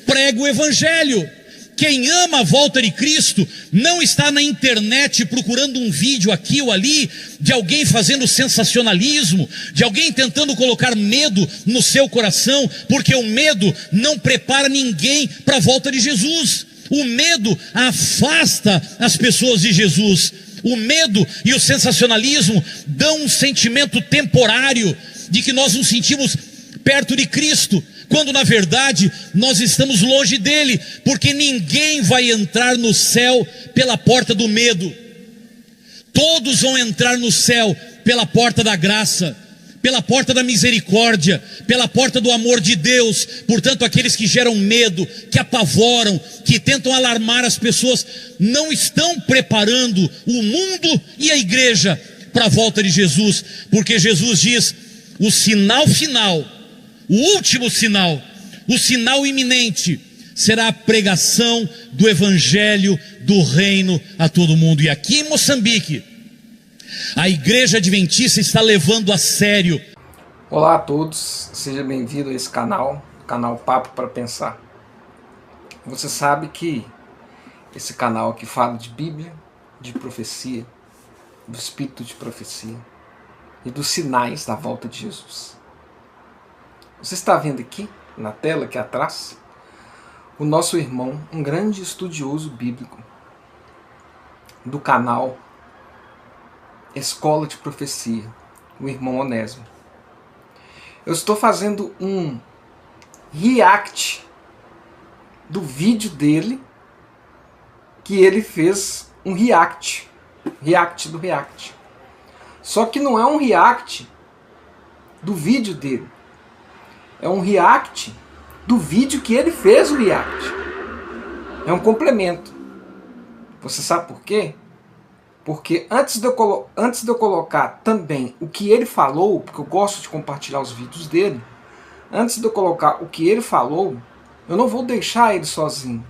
Prega o evangelho. Quem ama a volta de Cristo não está na internet procurando um vídeo aqui ou ali de alguém fazendo sensacionalismo, de alguém tentando colocar medo no seu coração, porque o medo não prepara ninguém para a volta de Jesus. O medo afasta as pessoas de Jesus. O medo e o sensacionalismo dão um sentimento temporário de que nós nos sentimos perto de Cristo, quando na verdade nós estamos longe dele, porque ninguém vai entrar no céu pela porta do medo. Todos vão entrar no céu pela porta da graça, pela porta da misericórdia, pela porta do amor de Deus. Portanto, aqueles que geram medo, que apavoram, que tentam alarmar as pessoas, não estão preparando o mundo e a igreja para a volta de Jesus, porque Jesus diz: o sinal final, o último sinal, o sinal iminente, será a pregação do evangelho do reino a todo mundo. E aqui em Moçambique, a igreja adventista está levando a sério. Olá a todos, seja bem-vindo a esse canal Papo para Pensar. Você sabe que esse canal aqui fala de Bíblia, de profecia, do espírito de profecia e dos sinais da volta de Jesus. Você está vendo aqui, na tela aqui atrás, o nosso irmão, um grande estudioso bíblico do canal Escola de Profecia, o irmão Onésimo. Eu estou fazendo um react do vídeo dele, que ele fez um react do react. Só que não é um react do vídeo dele. É um react do vídeo que ele fez o react. É um complemento. Você sabe por quê? Porque antes de eu colocar também o que ele falou, porque eu gosto de compartilhar os vídeos dele, antes de eu colocar o que ele falou, eu não vou deixar ele sozinho,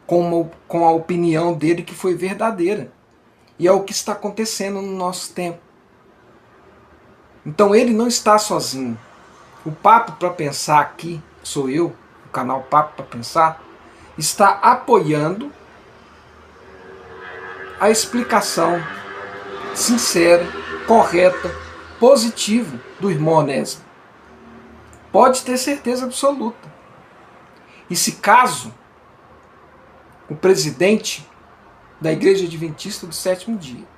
com a opinião dele que foi verdadeira. E é o que está acontecendo no nosso tempo. Então ele não está sozinho. O Papo para Pensar aqui, sou eu, o canal Papo para Pensar, está apoiando a explicação sincera, correta, positiva do irmão Onésimo. Pode ter certeza absoluta. E se caso o presidente da Igreja Adventista do Sétimo Dia,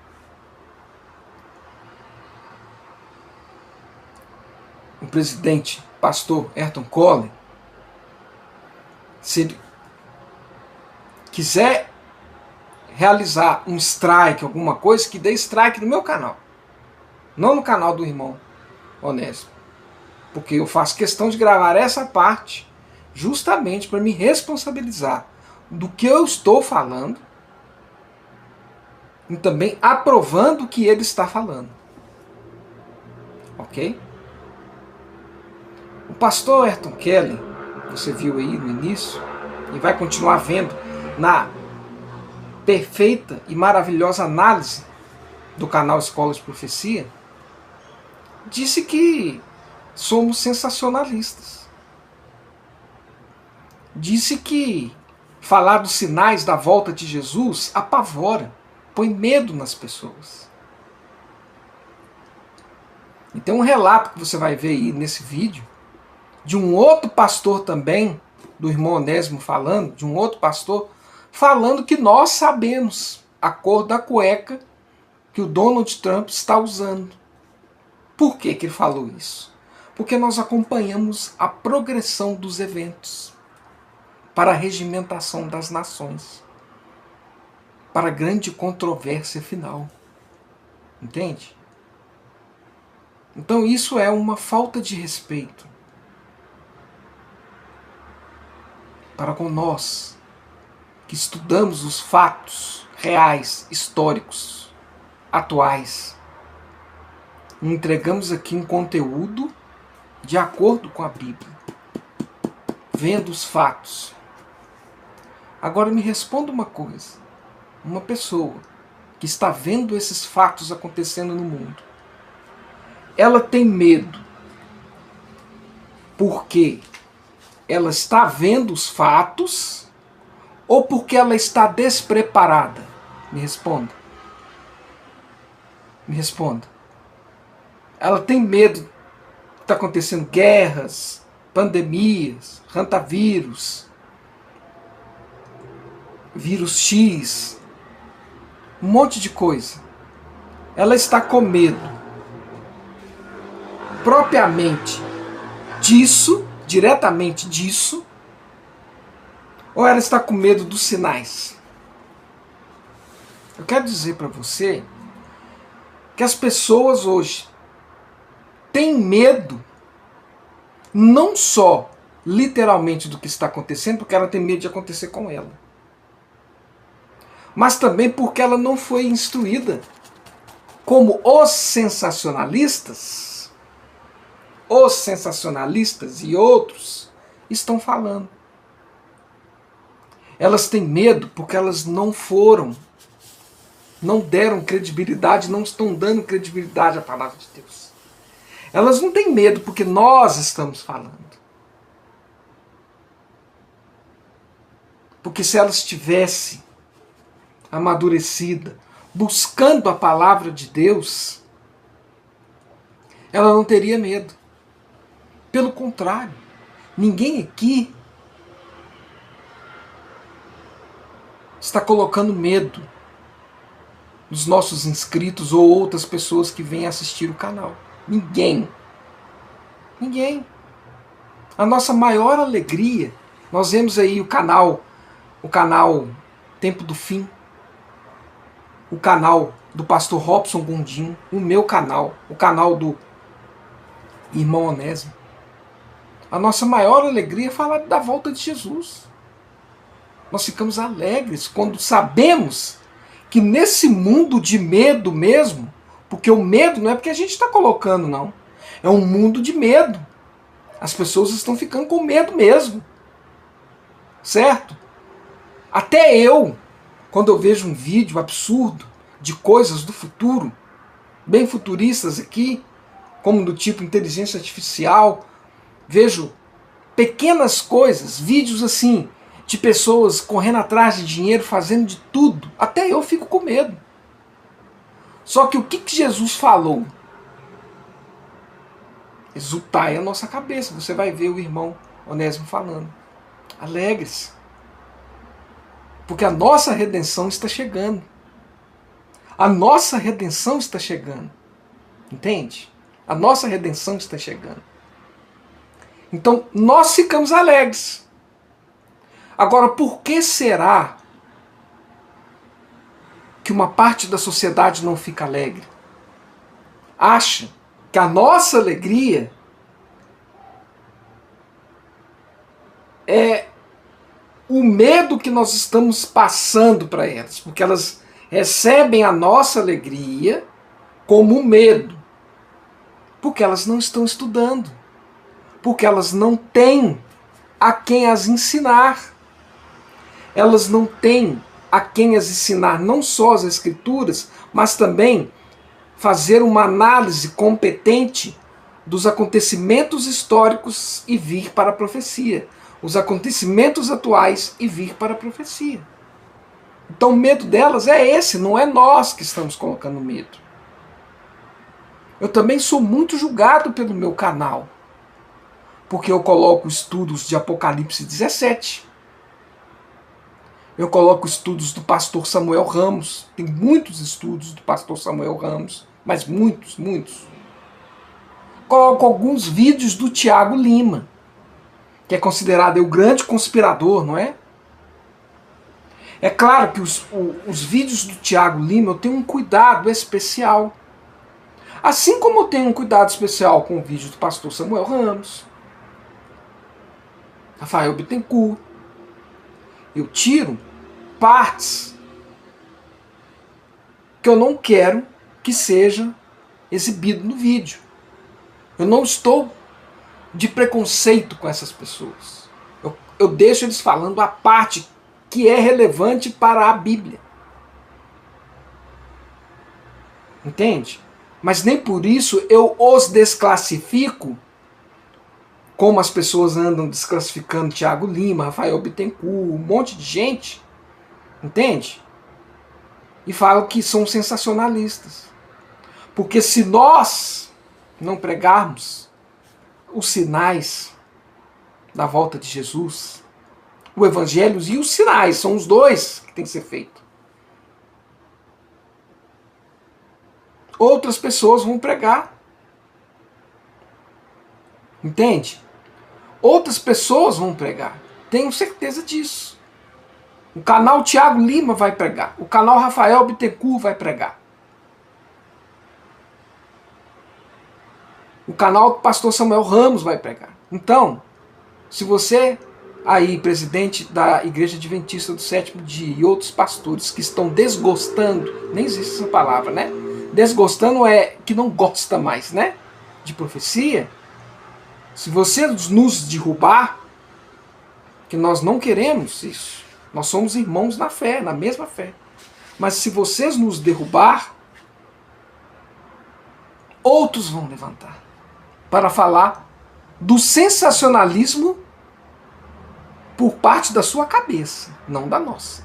o presidente, pastor Ayrton Koller, se ele quiser realizar um strike, alguma coisa, que dê strike no meu canal, não no canal do irmão Onésimo, porque eu faço questão de gravar essa parte justamente para me responsabilizar do que eu estou falando e também aprovando o que ele está falando. Ok? O pastor Ayrton Koller, você viu aí no início, e vai continuar vendo na perfeita e maravilhosa análise do canal Escola de Profecia, disse que somos sensacionalistas. Disse que falar dos sinais da volta de Jesus apavora, põe medo nas pessoas. E tem um relato que você vai ver aí nesse vídeo, de um outro pastor também, do irmão Onésimo falando, de um outro pastor, falando que nós sabemos a cor da cueca que o Donald Trump está usando. Por que ele falou isso? Porque nós acompanhamos a progressão dos eventos para a regimentação das nações, para a grande controvérsia final. Entende? Então isso é uma falta de respeito para com nós, que estudamos os fatos reais, históricos, atuais. E entregamos aqui um conteúdo de acordo com a Bíblia, vendo os fatos. Agora me responda uma coisa. Uma pessoa que está vendo esses fatos acontecendo no mundo, ela tem medo. Por quê? ela está vendo os fatos ou porque ela está despreparada? Me responda. Me responda. Ela tem medo. Está acontecendo guerras, pandemias, hantavírus, vírus X, um monte de coisa. Ela está com medo propriamente disso, diretamente disso, ou ela está com medo dos sinais? Eu quero dizer para você que as pessoas hoje têm medo não só literalmente do que está acontecendo, porque ela tem medo de acontecer com ela, mas também porque ela não foi instruída como os sensacionalistas e outros estão falando. Elas têm medo porque elas não deram credibilidade, não estão dando credibilidade à palavra de Deus. Elas não têm medo porque nós estamos falando. Porque se elas tivessem amadurecida, buscando a palavra de Deus, ela não teria medo. Pelo contrário, ninguém aqui está colocando medo nos nossos inscritos ou outras pessoas que vêm assistir o canal. Ninguém. Ninguém. A nossa maior alegria, nós vemos aí o canal Tempo do Fim, o canal do pastor Robson Gondim, o meu canal, o canal do irmão Onésimo. A nossa maior alegria é falar da volta de Jesus. Nós ficamos alegres quando sabemos que nesse mundo de medo mesmo, porque o medo não é porque a gente está colocando, não. É um mundo de medo. As pessoas estão ficando com medo mesmo. Certo? Até eu, quando eu vejo um vídeo absurdo de coisas do futuro, bem futuristas aqui, como do tipo inteligência artificial, vejo pequenas coisas, vídeos assim, de pessoas correndo atrás de dinheiro, fazendo de tudo. Até eu fico com medo. Só que o que Jesus falou? Exultai a nossa cabeça. Você vai ver o irmão Onésimo falando. Alegre-se. Porque a nossa redenção está chegando. A nossa redenção está chegando. Entende? A nossa redenção está chegando. Então, nós ficamos alegres. Agora, por que será que uma parte da sociedade não fica alegre? Acha que a nossa alegria é o medo que nós estamos passando para elas, porque elas recebem a nossa alegria como um medo, porque elas não estão estudando, porque elas não têm a quem as ensinar. Elas não têm a quem as ensinar não só as Escrituras, mas também fazer uma análise competente dos acontecimentos históricos e vir para a profecia. Os acontecimentos atuais e vir para a profecia. Então o medo delas é esse, não é nós que estamos colocando medo. Eu também sou muito julgado pelo meu canal, porque eu coloco estudos de Apocalipse 17. Eu coloco estudos do pastor Samuel Ramos. Tem muitos estudos do pastor Samuel Ramos, mas muitos. Coloco alguns vídeos do Tiago Lima, que é considerado o grande conspirador, não é? É claro que os vídeos do Tiago Lima eu tenho um cuidado especial. Assim como eu tenho um cuidado especial com o vídeo do pastor Samuel Ramos, Rafael Bittencourt. Eu tiro partes que eu não quero que seja exibido no vídeo. Eu não estou de preconceito com essas pessoas. Eu deixo eles falando a parte que é relevante para a Bíblia. Entende? Mas nem por isso eu os desclassifico como as pessoas andam desclassificando Thiago Lima, Rafael Bittencourt, um monte de gente, entende? E falam que são sensacionalistas. Porque se nós não pregarmos os sinais da volta de Jesus, o evangelho e os sinais, são os dois que tem que ser feito. Outras pessoas vão pregar. Entende? Outras pessoas vão pregar. Tenho certeza disso. O canal Thiago Lima vai pregar. O canal Rafael Bittencourt vai pregar. O canal do pastor Samuel Ramos vai pregar. Então, se você aí, presidente da Igreja Adventista do Sétimo Dia, e outros pastores que estão desgostando, nem existe essa palavra, né? Desgostando é que não gosta mais, né? De profecia. Se você nos derrubar, que nós não queremos isso, nós somos irmãos na fé, na mesma fé. Mas se vocês nos derrubar, outros vão levantar para falar do sensacionalismo por parte da sua cabeça, não da nossa.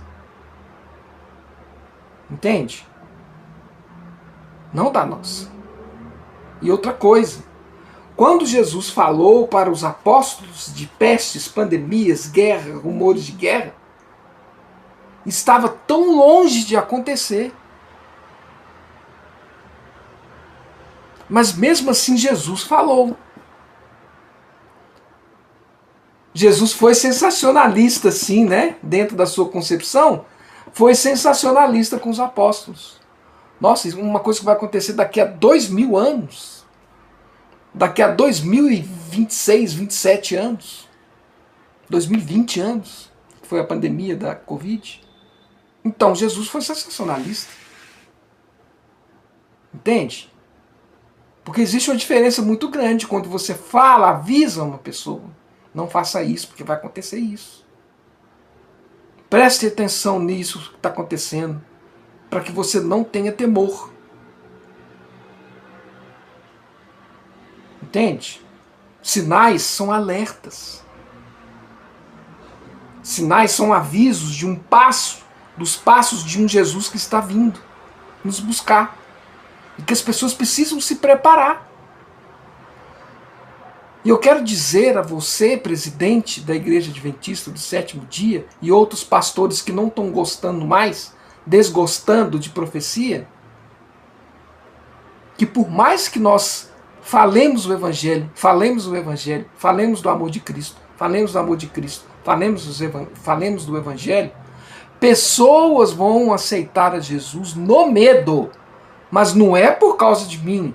Entende? Não da nossa. E outra coisa, quando Jesus falou para os apóstolos de pestes, pandemias, guerra, rumores de guerra, estava tão longe de acontecer. Mas mesmo assim Jesus falou. Jesus foi sensacionalista, sim, né? Dentro da sua concepção, foi sensacionalista com os apóstolos. Nossa, uma coisa que vai acontecer daqui a 2000 anos. Daqui a 2026, 27 anos. 2020 anos. Que foi a pandemia da Covid. Então, Jesus foi sensacionalista. Entende? Porque existe uma diferença muito grande quando você fala, avisa uma pessoa. Não faça isso, porque vai acontecer isso. Preste atenção nisso que está acontecendo, para que você não tenha temor. Entende? Sinais são alertas. Sinais são avisos de um passo, dos passos de um Jesus que está vindo nos buscar. E que as pessoas precisam se preparar. E eu quero dizer a você, presidente da Igreja Adventista do Sétimo Dia, e outros pastores que não estão gostando mais, desgostando de profecia, que por mais que nós falemos o Evangelho, falemos do amor de Cristo, falemos do Evangelho, pessoas vão aceitar a Jesus no medo. Mas não é por causa de mim,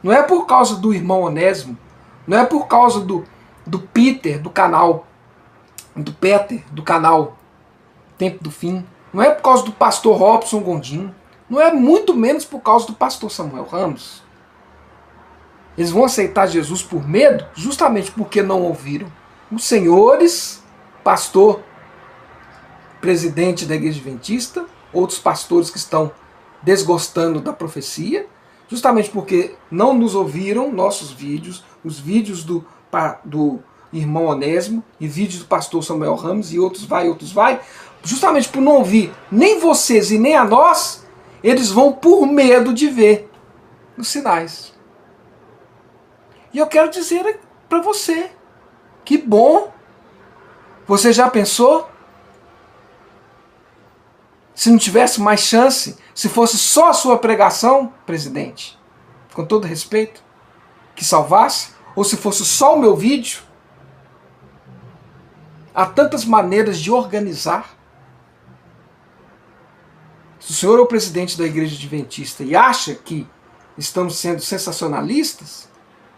não é por causa do irmão Onésimo, não é por causa do Peter, do canal Tempo do Fim, não é por causa do pastor Robson Gondim, não é muito menos por causa do pastor Samuel Ramos. Eles vão aceitar Jesus por medo, justamente porque não ouviram os senhores, pastor, presidente da Igreja Adventista, outros pastores que estão desgostando da profecia, justamente porque não nos ouviram nossos vídeos, os vídeos do irmão Onésimo e vídeos do pastor Samuel Ramos e outros vai, justamente por não ouvir nem vocês e nem a nós, eles vão por medo de ver os sinais. E eu quero dizer para você, que bom, você já pensou? Se não tivesse mais chance, se fosse só a sua pregação, presidente, com todo respeito, que salvasse, ou se fosse só o meu vídeo, há tantas maneiras de organizar. Se o senhor é o presidente da Igreja Adventista e acha que estamos sendo sensacionalistas,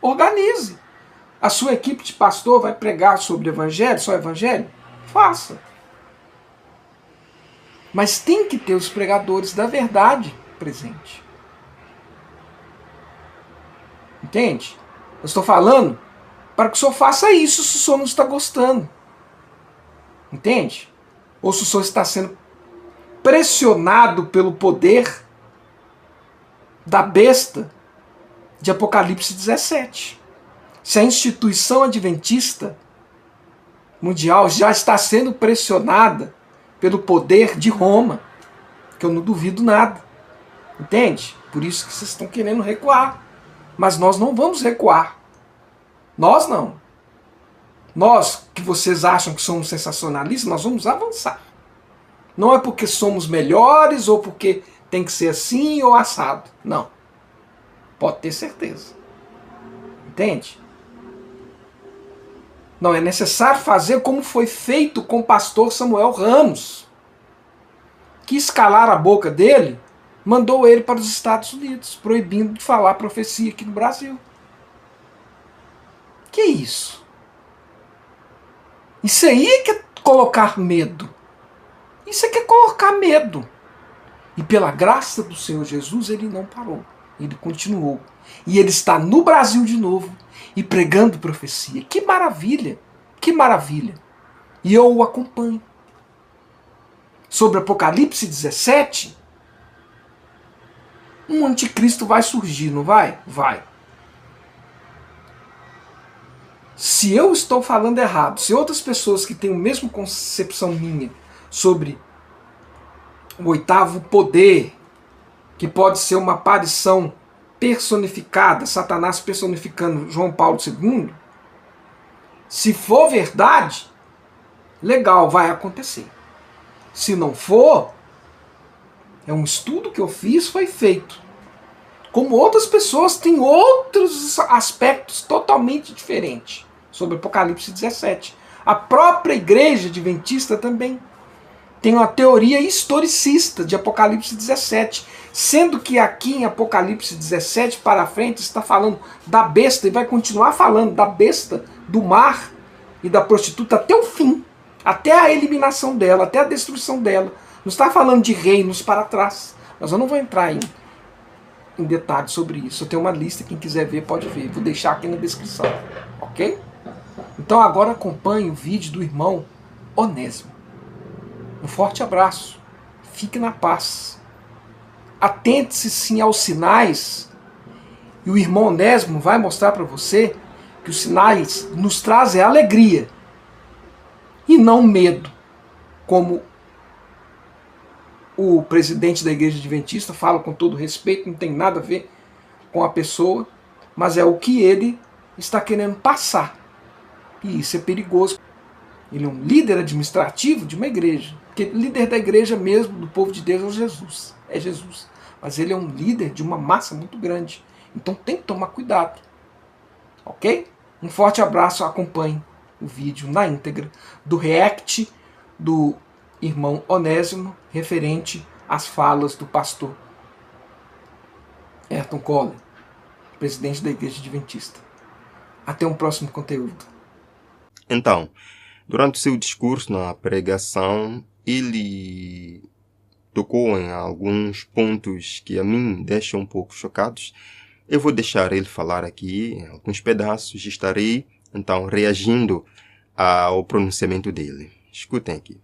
organize. A sua equipe de pastor vai pregar sobre evangelho, só evangelho? Faça. Mas tem que ter os pregadores da verdade presente. Entende? Eu estou falando para que o senhor faça isso se o senhor não está gostando. Entende? Ou se o senhor está sendo pressionado pelo poder da besta de Apocalipse 17. Se a instituição adventista mundial já está sendo pressionada pelo poder de Roma, que eu não duvido nada. Entende? Por isso que vocês estão querendo recuar. Mas nós não vamos recuar. Nós não. Nós, que vocês acham que somos sensacionalistas, nós vamos avançar. Não é porque somos melhores ou porque tem que ser assim ou assado. Não. Pode ter certeza. Entende? Não, é necessário fazer como foi feito com o pastor Samuel Ramos, que escalaram a boca dele, mandou ele para os Estados Unidos, proibindo de falar profecia aqui no Brasil. Que isso? Isso aí é que é colocar medo. Isso é que é colocar medo. E pela graça do Senhor Jesus, ele não parou. Ele continuou. E ele está no Brasil de novo e pregando profecia. Que maravilha! Que maravilha! E eu o acompanho. Sobre Apocalipse 17, um anticristo vai surgir, não vai? Vai. Se eu estou falando errado, se outras pessoas que têm a mesma concepção minha sobre o oitavo poder, que pode ser uma aparição personificada, Satanás personificando João Paulo II, se for verdade, legal, vai acontecer. Se não for, é um estudo que eu fiz, foi feito. Como outras pessoas têm outros aspectos totalmente diferentes sobre Apocalipse 17. A própria igreja adventista também tem uma teoria historicista de Apocalipse 17, sendo que aqui em Apocalipse 17 para frente está falando da besta e vai continuar falando da besta, do mar e da prostituta até o fim, até a eliminação dela, até a destruição dela. Não está falando de reinos para trás, mas eu não vou entrar em detalhes sobre isso. Eu tenho uma lista, quem quiser ver pode ver, vou deixar aqui na descrição, ok? Então agora acompanhe o vídeo do irmão Onésimo. Um forte abraço, fique na paz. Atente-se sim aos sinais, e o irmão Onésimo vai mostrar para você que os sinais nos trazem alegria e não medo, como o presidente da igreja adventista fala com todo respeito, não tem nada a ver com a pessoa, mas é o que ele está querendo passar. E isso é perigoso. Ele é um líder administrativo de uma igreja, porque líder da igreja mesmo, do povo de Deus, é Jesus. Mas ele é um líder de uma massa muito grande. Então tem que tomar cuidado. Ok? Um forte abraço, acompanhe o vídeo na íntegra do react do irmão Onésimo, referente às falas do pastor Ayrton Coller, presidente da Igreja Adventista. Até um próximo conteúdo. Então, durante o seu discurso na pregação, ele tocou em alguns pontos que a mim deixam um pouco chocados. Eu vou deixar ele falar aqui em alguns pedaços e estarei, então, reagindo ao pronunciamento dele. Escutem aqui.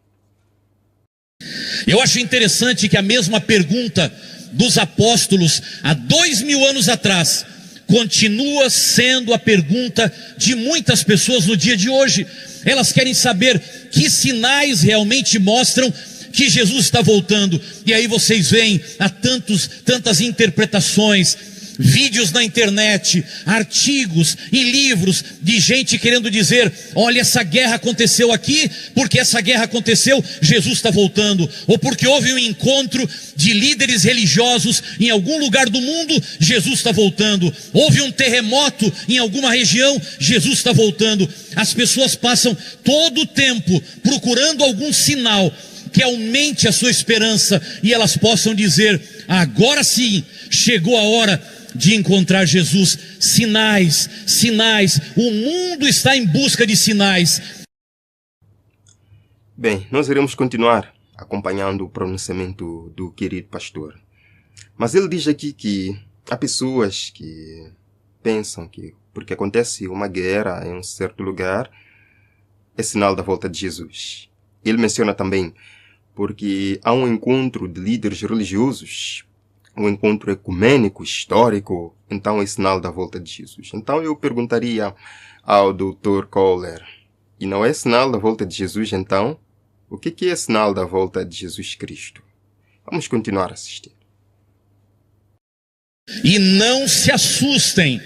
Eu acho interessante que a mesma pergunta dos apóstolos há 2000 anos atrás continua sendo a pergunta de muitas pessoas no dia de hoje. Elas querem saber que sinais realmente mostram que Jesus está voltando. E aí vocês veem há tantas interpretações, vídeos na internet, artigos e livros de gente querendo dizer: olha, essa guerra aconteceu aqui, porque essa guerra aconteceu, Jesus está voltando. Ou porque houve um encontro de líderes religiosos em algum lugar do mundo, Jesus está voltando. Houve um terremoto em alguma região, Jesus está voltando. As pessoas passam todo o tempo procurando algum sinal que aumente a sua esperança e elas possam dizer: agora sim, chegou a hora de encontrar Jesus. Sinais, sinais, o mundo está em busca de sinais. Bem, nós iremos continuar acompanhando o pronunciamento do querido pastor. Mas ele diz aqui que há pessoas que pensam que porque acontece uma guerra em um certo lugar é sinal da volta de Jesus. Ele menciona também porque há um encontro de líderes religiosos um encontro ecumênico, histórico, então é sinal da volta de Jesus. Então eu perguntaria ao Dr. Kohler, e não é sinal da volta de Jesus então? O que é sinal da volta de Jesus Cristo? Vamos continuar a assistir. E não se assustem,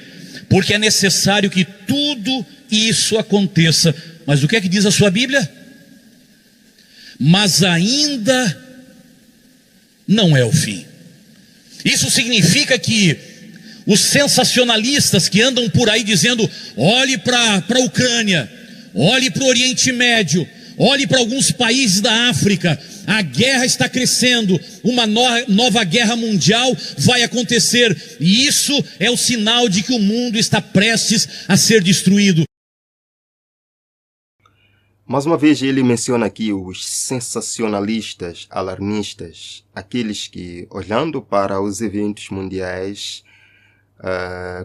porque é necessário que tudo isso aconteça. Mas o que é que diz a sua Bíblia? Mas ainda não é o fim. Isso significa que os sensacionalistas que andam por aí dizendo: olhe para a Ucrânia, olhe para o Oriente Médio, olhe para alguns países da África, a guerra está crescendo, uma nova guerra mundial vai acontecer, e isso é o sinal de que o mundo está prestes a ser destruído. Mais uma vez ele menciona aqui os sensacionalistas, alarmistas, aqueles que, olhando para os eventos mundiais,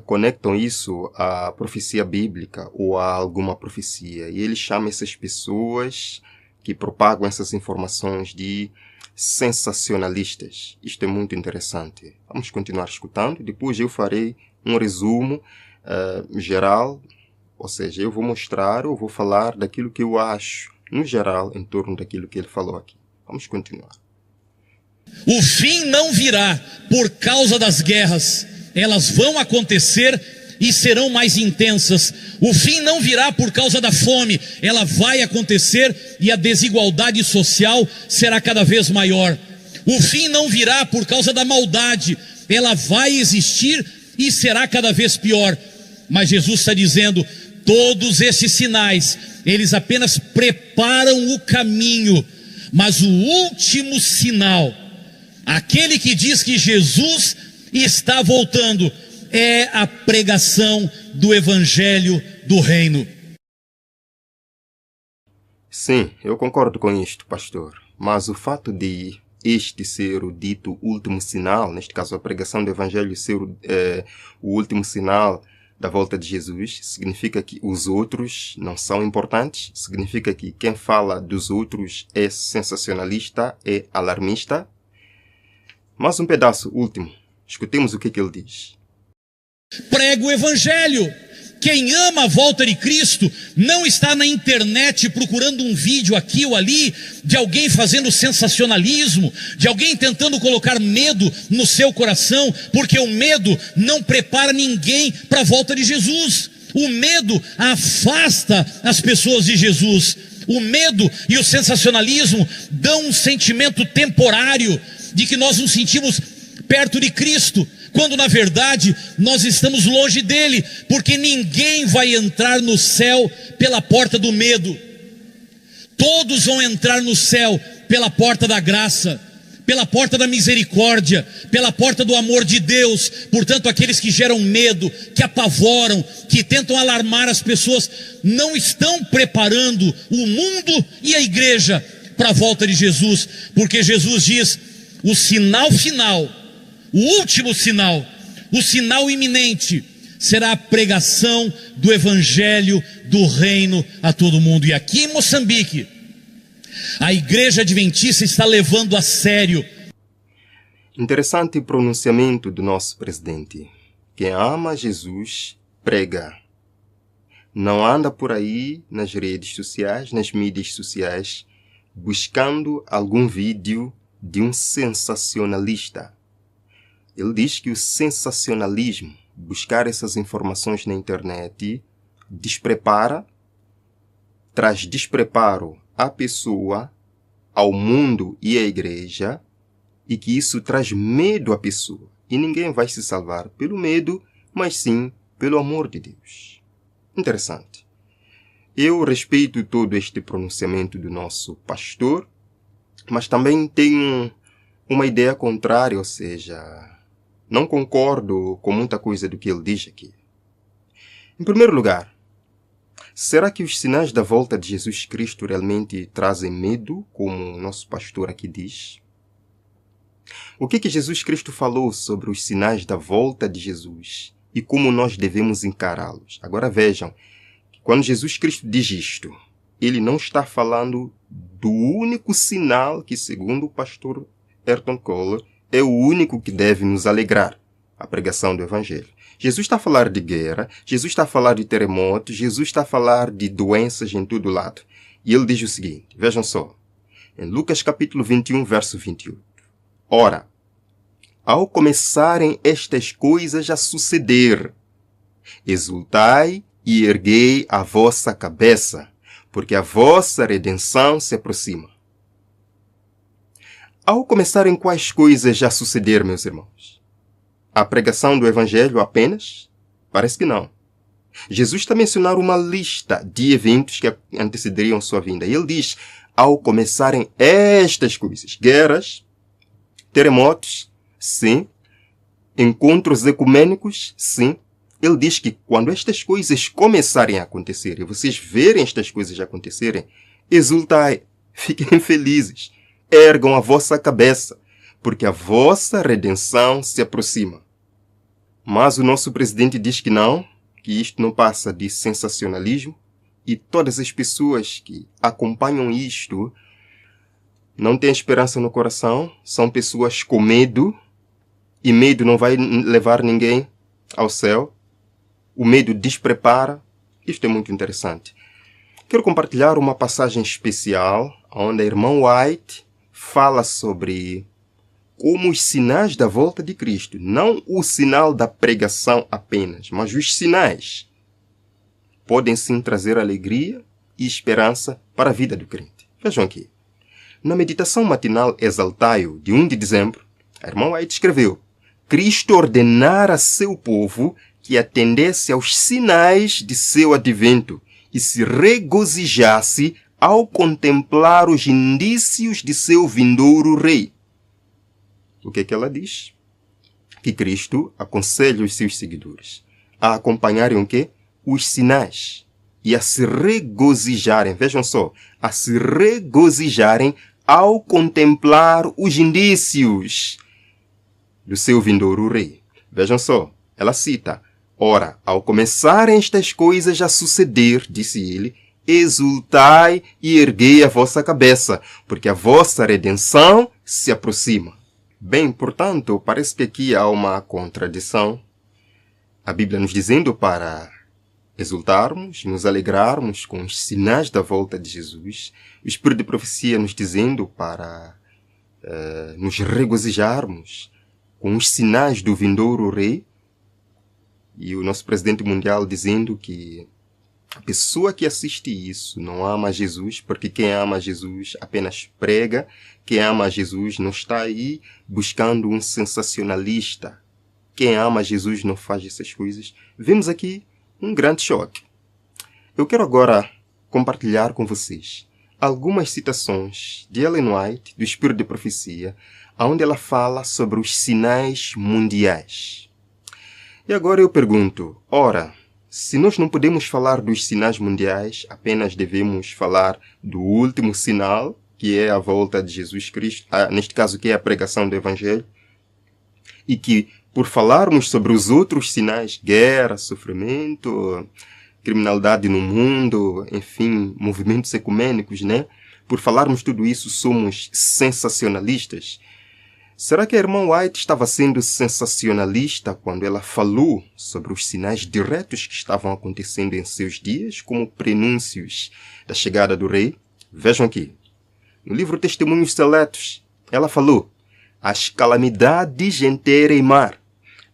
conectam isso à profecia bíblica ou a alguma profecia. E ele chama essas pessoas que propagam essas informações de sensacionalistas. Isto é muito interessante. Vamos continuar escutando. Depois eu farei um resumo geral, ou seja, eu vou falar daquilo que eu acho, no geral, em torno daquilo que ele falou aqui. Vamos continuar. O fim não virá por causa das guerras. Elas vão acontecer e serão mais intensas. O fim não virá por causa da fome. Ela vai acontecer e a desigualdade social será cada vez maior. O fim não virá por causa da maldade. Ela vai existir e será cada vez pior. Mas Jesus está dizendo: todos esses sinais, eles apenas preparam o caminho. Mas o último sinal, aquele que diz que Jesus está voltando, é a pregação do Evangelho do Reino. Sim, eu concordo com isto, pastor. Mas o fato de este ser o dito último sinal, neste caso a pregação do Evangelho ser o último sinal da volta de Jesus, significa que os outros não são importantes? Significa que quem fala dos outros é sensacionalista, é alarmista? Mais um pedaço último. Escutemos o que ele diz. Prega o Evangelho. Quem ama a volta de Cristo não está na internet procurando um vídeo aqui ou ali de alguém fazendo sensacionalismo, de alguém tentando colocar medo no seu coração, porque o medo não prepara ninguém para a volta de Jesus. O medo afasta as pessoas de Jesus. O medo e o sensacionalismo dão um sentimento temporário de que nós nos sentimos perto de Cristo, quando na verdade nós estamos longe dele, porque ninguém vai entrar no céu pela porta do medo. Todos vão entrar no céu pela porta da graça, pela porta da misericórdia, pela porta do amor de Deus. Portanto, aqueles que geram medo, que apavoram, que tentam alarmar as pessoas, não estão preparando o mundo e a igreja para a volta de Jesus, porque Jesus diz: o sinal final, o último sinal, o sinal iminente, será a pregação do Evangelho do Reino a todo mundo. E aqui em Moçambique, a Igreja Adventista está levando a sério. Interessante pronunciamento do nosso presidente. Quem ama Jesus, prega. Não anda por aí nas redes sociais, nas mídias sociais, buscando algum vídeo de um sensacionalista. Ele diz que o sensacionalismo, buscar essas informações na internet, desprepara, traz despreparo à pessoa, ao mundo e à igreja, e que isso traz medo à pessoa. E ninguém vai se salvar pelo medo, mas sim pelo amor de Deus. Interessante. Eu respeito todo este pronunciamento do nosso pastor, mas também tenho uma ideia contrária, ou seja, não concordo com muita coisa do que ele diz aqui. Em primeiro lugar, será que os sinais da volta de Jesus Cristo realmente trazem medo, como o nosso pastor aqui diz? O que Jesus Cristo falou sobre os sinais da volta de Jesus e como nós devemos encará-los? Agora vejam, quando Jesus Cristo diz isto, ele não está falando do único sinal que, segundo o pastor Ayrton Kohler, é o único que deve nos alegrar, a pregação do Evangelho. Jesus está a falar de guerra, Jesus está a falar de terremotos, Jesus está a falar de doenças em todo lado. E ele diz o seguinte, vejam só, em Lucas capítulo 21, verso 28. Ora, ao começarem estas coisas a suceder, exultai e erguei a vossa cabeça, porque a vossa redenção se aproxima. Ao começarem quais coisas a suceder, meus irmãos? A pregação do Evangelho apenas? Parece que não. Jesus está a mencionar uma lista de eventos que antecederiam sua vinda. E ele diz, ao começarem estas coisas, guerras, terremotos, sim, encontros ecumênicos, sim. Ele diz que quando estas coisas começarem a acontecer, e vocês verem estas coisas acontecerem, exultai, fiquem felizes, ergam a vossa cabeça, porque a vossa redenção se aproxima. Mas o nosso presidente diz que não, que isto não passa de sensacionalismo, e todas as pessoas que acompanham isto não têm esperança no coração, são pessoas com medo, e medo não vai levar ninguém ao céu. O medo desprepara. Isto é muito interessante. Quero compartilhar uma passagem especial, onde a irmã White fala sobre como os sinais da volta de Cristo, não o sinal da pregação apenas, mas os sinais, podem sim trazer alegria e esperança para a vida do crente. Vejam aqui. Na meditação matinal Exaltai-o, de 1 de dezembro, a irmã White escreveu: Cristo ordenara a seu povo que atendesse aos sinais de seu advento e se regozijasse ao contemplar os indícios de seu vindouro rei. O que é que ela diz? Que Cristo aconselha os seus seguidores a acompanharem o quê? Os sinais e a se regozijarem, vejam só, a se regozijarem ao contemplar os indícios do seu vindouro rei. Vejam só, ela cita, ora, ao começarem estas coisas a suceder, disse ele, exultai e erguei a vossa cabeça, porque a vossa redenção se aproxima. Bem, portanto, parece que aqui há uma contradição. A Bíblia nos dizendo para exultarmos, nos alegrarmos com os sinais da volta de Jesus. O Espírito de Profecia nos dizendo para nos regozijarmos com os sinais do vindouro rei. E o nosso presidente mundial dizendo que a pessoa que assiste isso não ama Jesus, porque quem ama Jesus apenas prega. Quem ama Jesus não está aí buscando um sensacionalista. Quem ama Jesus não faz essas coisas. Vemos aqui um grande choque. Eu quero agora compartilhar com vocês algumas citações de Ellen White, do Espírito de Profecia, onde ela fala sobre os sinais mundiais. E agora eu pergunto, ora, se nós não podemos falar dos sinais mundiais, apenas devemos falar do último sinal, que é a volta de Jesus Cristo, neste caso que é a pregação do Evangelho, e que por falarmos sobre os outros sinais, guerra, sofrimento, criminalidade no mundo, enfim, movimentos ecumênicos, né? Por falarmos tudo isso, somos sensacionalistas. Será que a irmã White estava sendo sensacionalista quando ela falou sobre os sinais diretos que estavam acontecendo em seus dias, como prenúncios da chegada do rei? Vejam aqui. No livro Testemunhos Seletos, ela falou: as calamidades em terra e mar,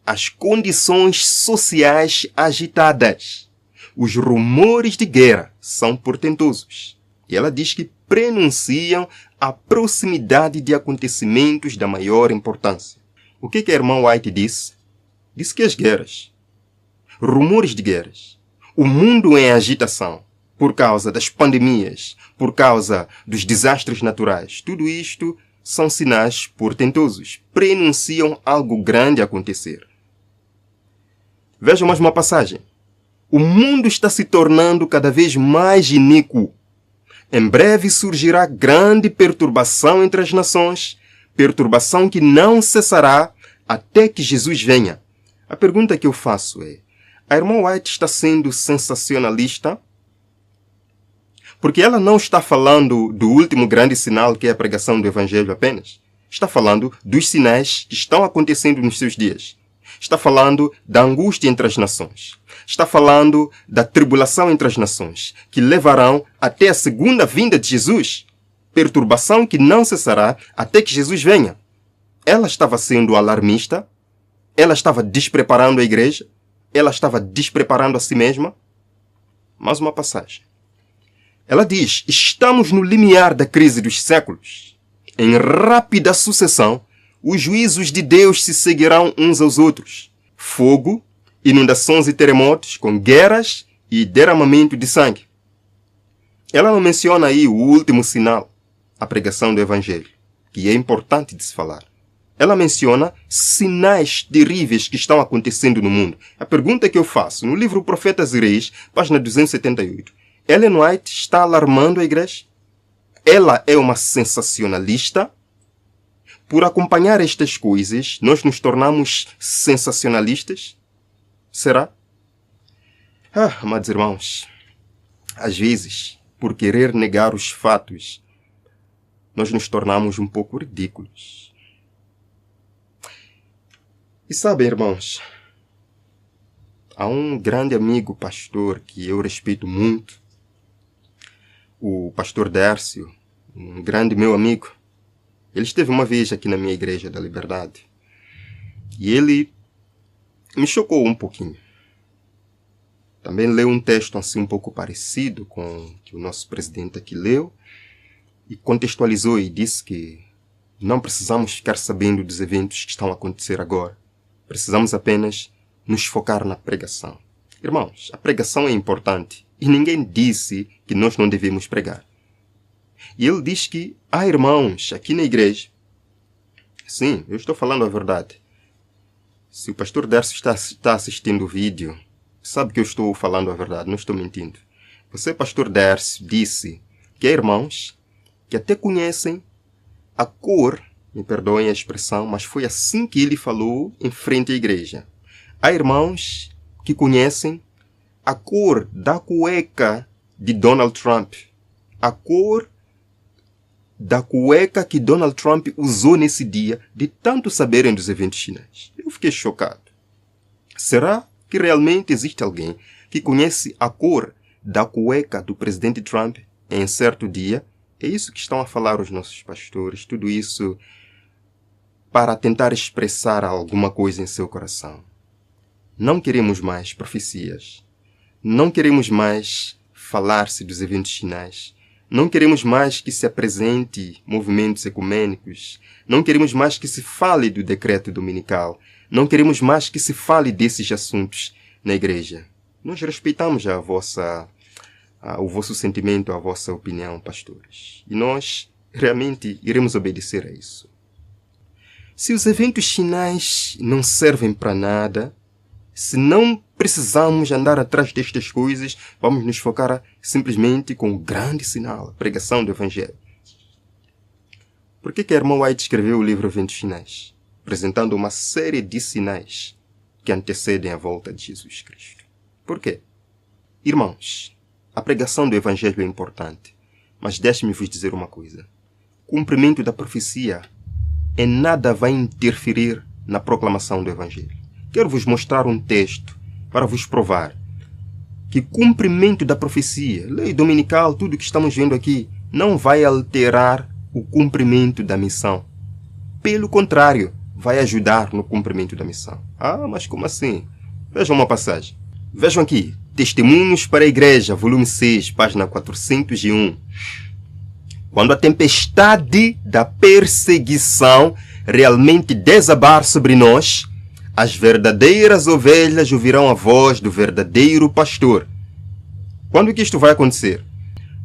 as condições sociais agitadas, os rumores de guerra são portentosos. E ela diz que prenunciam a proximidade de acontecimentos da maior importância. O que a irmã White disse? Disse que as guerras, rumores de guerras, o mundo em agitação, por causa das pandemias, por causa dos desastres naturais, tudo isto são sinais portentosos, prenunciam algo grande a acontecer. Vejam mais uma passagem. O mundo está se tornando cada vez mais iníquo. Em breve surgirá grande perturbação entre as nações, perturbação que não cessará até que Jesus venha. A pergunta que eu faço é, a irmã White está sendo sensacionalista? Porque ela não está falando do último grande sinal que é a pregação do Evangelho apenas. Está falando dos sinais que estão acontecendo nos seus dias. Está falando da angústia entre as nações. Está falando da tribulação entre as nações, que levarão até a segunda vinda de Jesus. Perturbação que não cessará até que Jesus venha. Ela estava sendo alarmista. Ela estava despreparando a igreja. Ela estava despreparando a si mesma. Mais uma passagem. Ela diz: estamos no limiar da crise dos séculos. Em rápida sucessão, os juízos de Deus se seguirão uns aos outros. Fogo, inundações e terremotos, com guerras e derramamento de sangue. Ela não menciona aí o último sinal, a pregação do Evangelho, que é importante de se falar. Ela menciona sinais terríveis que estão acontecendo no mundo. A pergunta que eu faço, no livro Profetas e Reis, página 278, Ellen White está alarmando a igreja? Ela é uma sensacionalista? Por acompanhar estas coisas, nós nos tornamos sensacionalistas? Será? Amados irmãos, às vezes, por querer negar os fatos, nós nos tornamos um pouco ridículos. E sabem, irmãos, há um grande amigo pastor que eu respeito muito, o pastor Dércio, um grande meu amigo. Ele esteve uma vez aqui na minha Igreja da Liberdade. E ele me chocou um pouquinho. Também leu um texto assim um pouco parecido com o que o nosso presidente aqui leu. E contextualizou e disse que não precisamos ficar sabendo dos eventos que estão a acontecer agora. Precisamos apenas nos focar na pregação. Irmãos, a pregação é importante. E ninguém disse que nós não devemos pregar. E ele diz que há irmãos aqui na igreja. Sim, eu estou falando a verdade. Se o pastor Dércio está assistindo o vídeo, sabe que eu estou falando a verdade, não estou mentindo. Você, pastor Dércio, disse que há irmãos que até conhecem a cor, me perdoem a expressão, mas foi assim que ele falou em frente à igreja. Há irmãos que conhecem a cor da cueca de Donald Trump. A cor da cueca que Donald Trump usou nesse dia, de tanto saberem dos eventos finais. Eu fiquei chocado. Será que realmente existe alguém que conhece a cor da cueca do presidente Trump em certo dia? É isso que estão a falar os nossos pastores. Tudo isso para tentar expressar alguma coisa em seu coração. Não queremos mais profecias. Não queremos mais falar-se dos eventos finais. Não queremos mais que se apresente movimentos ecumênicos. Não queremos mais que se fale do decreto dominical. Não queremos mais que se fale desses assuntos na igreja. Nós respeitamos o vosso sentimento, a vossa opinião, pastores. E nós realmente iremos obedecer a isso. Se os eventos finais não servem para nada, se não precisamos andar atrás destas coisas, vamos nos focar simplesmente com o grande sinal, a pregação do Evangelho. Por que a irmã White escreveu o livro Eventos Finais, apresentando uma série de sinais que antecedem a volta de Jesus Cristo? Por quê? Irmãos, a pregação do Evangelho é importante, mas deixe-me vos dizer uma coisa. O cumprimento da profecia em nada vai interferir na proclamação do Evangelho. Quero vos mostrar um texto para vos provar que cumprimento da profecia, lei dominical, tudo que estamos vendo aqui, não vai alterar o cumprimento da missão. Pelo contrário, vai ajudar no cumprimento da missão. Mas como assim? Vejam uma passagem. Vejam aqui, Testemunhos para a Igreja, volume 6, página 401. Quando a tempestade da perseguição realmente desabar sobre nós, as verdadeiras ovelhas ouvirão a voz do verdadeiro pastor. Quando é que isto vai acontecer?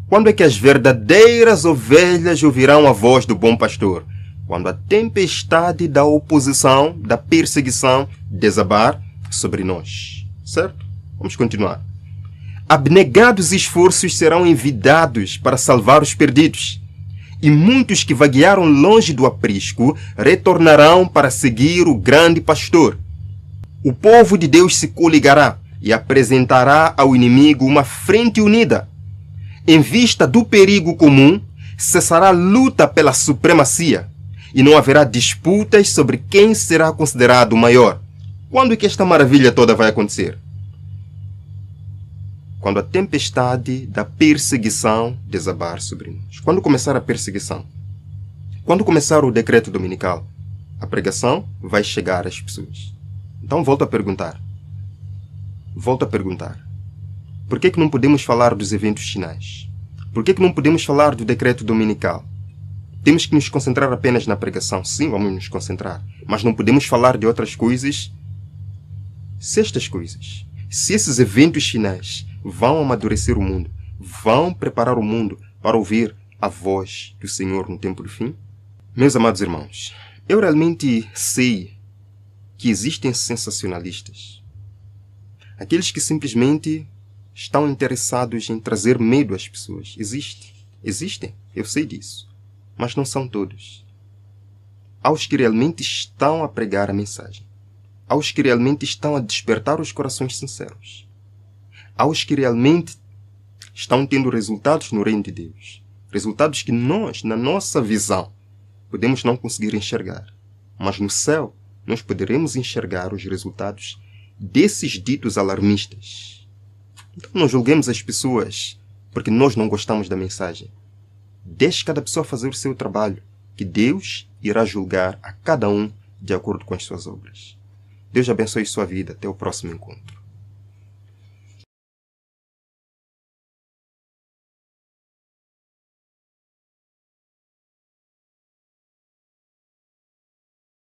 Quando é que as verdadeiras ovelhas ouvirão a voz do bom pastor? Quando a tempestade da oposição, da perseguição, desabar sobre nós. Certo? Vamos continuar. Abnegados esforços serão envidados para salvar os perdidos. E muitos que vaguearam longe do aprisco retornarão para seguir o grande pastor. O povo de Deus se coligará e apresentará ao inimigo uma frente unida. Em vista do perigo comum, cessará a luta pela supremacia. e não haverá disputas sobre quem será considerado o maior. Quando é que esta maravilha toda vai acontecer? Quando a tempestade da perseguição desabar sobre nós. Quando começar a perseguição. Quando começar o decreto dominical, a pregação vai chegar às pessoas. Então volto a perguntar. Por que não podemos falar dos eventos finais? Por que não podemos falar do decreto dominical? Temos que nos concentrar apenas na pregação. Sim, vamos nos concentrar. Mas não podemos falar de outras coisas. Se esses eventos finais vão amadurecer o mundo, vão preparar o mundo para ouvir a voz do Senhor no tempo do fim? Meus amados irmãos, eu realmente sei que existem sensacionalistas. Aqueles que simplesmente estão interessados em trazer medo às pessoas. Existem, eu sei disso. Mas não são todos. Aos que realmente estão a pregar a mensagem. Aos que realmente estão a despertar os corações sinceros. Aos que realmente estão tendo resultados no reino de Deus. Resultados que nós, na nossa visão, podemos não conseguir enxergar. Mas no céu, nós poderemos enxergar os resultados desses ditos alarmistas. Então não julguemos as pessoas porque nós não gostamos da mensagem. Deixe cada pessoa fazer o seu trabalho, que Deus irá julgar a cada um de acordo com as suas obras. Deus abençoe sua vida. Até o próximo encontro.